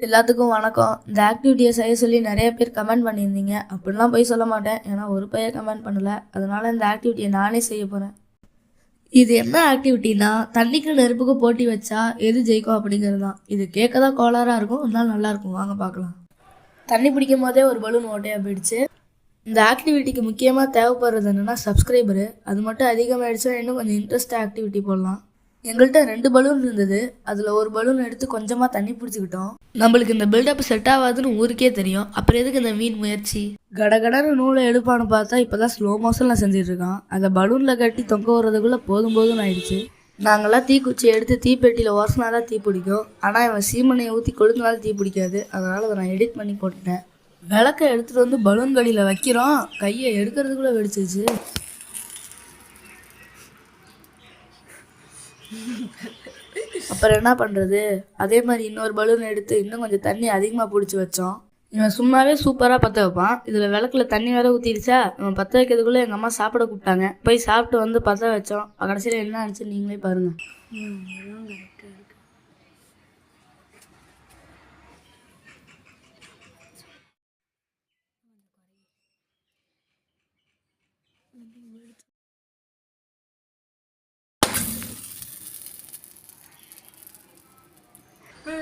எல்லாத்துக்கும் வணக்கம். இந்த ஆக்டிவிட்டியை செய்ய சொல்லி நிறைய பேர் கமெண்ட் பண்ணியிருந்தீங்க. அப்படிலாம் போய் சொல்ல மாட்டேன், ஏன்னா ஒரு பையன் கமெண்ட் பண்ணலை. அதனால இந்த ஆக்டிவிட்டியை நானே செய்ய போகிறேன். இது என்ன ஆக்டிவிட்டினா, தண்ணிக்கு நெருப்புக்கு போட்டி வச்சா எது ஜெயிக்கும் அப்படிங்கிறது தான். இது கேட்க தான் கோளாறாக இருக்கும், இருந்தாலும் நல்லாயிருக்கும். வாங்க பார்க்கலாம். தண்ணி பிடிக்கும் போதே ஒரு பலூன் ஓட்டையாக போயிடுச்சு. இந்த ஆக்டிவிட்டிக்கு முக்கியமாக தேவைப்படுறது என்னென்னா சப்ஸ்கிரைபரு. அது மட்டும் அதிகமாகிடுச்சா இன்னும் கொஞ்சம் இன்ட்ரெஸ்டாக ஆக்டிவிட்டி போடலாம். எங்கள்கிட்ட 2 பலூன் இருந்தது. அதில் ஒரு பலூன் எடுத்து கொஞ்சமாக தண்ணி பிடிச்சிக்கிட்டோம். நம்மளுக்கு இந்த பில்டப் செட் ஆகாதுன்னு ஊருக்கே தெரியும். அப்புறம் எதுக்கு இந்த வீண் முயற்சி? கடகடன்னு நூலை எடுப்பான்னு பார்த்தா இப்போ தான் ஸ்லோ மோஷனில் செஞ்சுட்டு இருக்கான். அதை பலூனில் கட்டி தொங்க வர்றதுக்குள்ளே போதும் ஆயிடுச்சு. நாங்கள்லாம் தீக்குச்சி எடுத்து தீப்பெட்டியில் உரசினா தான் தீ பிடிக்கும். ஆனால் இவன் சீமனையை ஊற்றி கொழுந்தினாலும் தீ பிடிக்காது. அதனால் அதை நான் எடிட் பண்ணி போட்டுட்டேன். விளக்கை எடுத்துகிட்டு வந்து பலூன் கடியில் வைக்கிறோம். கையை எடுக்கிறதுக்குள்ளே வெடிச்சிச்சு. அப்புறம் என்ன பண்ணுறது? அதே மாதிரி இன்னொரு பலூன் எடுத்து இன்னும் கொஞ்சம் தண்ணி அதிகமாக பிடிச்சி வச்சோம். இவன் சும்மாவே சூப்பராக பற்ற வைப்பான். இதில் விளக்கில் தண்ணி வேற ஊற்றிடுச்சா. இவன் பற்ற வைக்கிறதுக்குள்ளே எங்கள் அம்மா சாப்பிட கூப்பிட்டாங்க. போய் சாப்பிட்டு வந்து பற்ற வச்சோம். கடைசியில் என்ன ஆச்சு நீங்களே பாருங்கள்.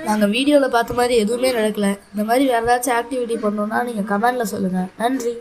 நாங்கள் வீடியோவில் பார்த்த மாதிரி எதுவுமே நடக்கலை. இந்த மாதிரி வேறு ஏதாச்சும் ஆக்டிவிட்டி பண்ணணுன்னா நீங்கள் கமெண்டில் சொல்லுங்கள். நன்றி.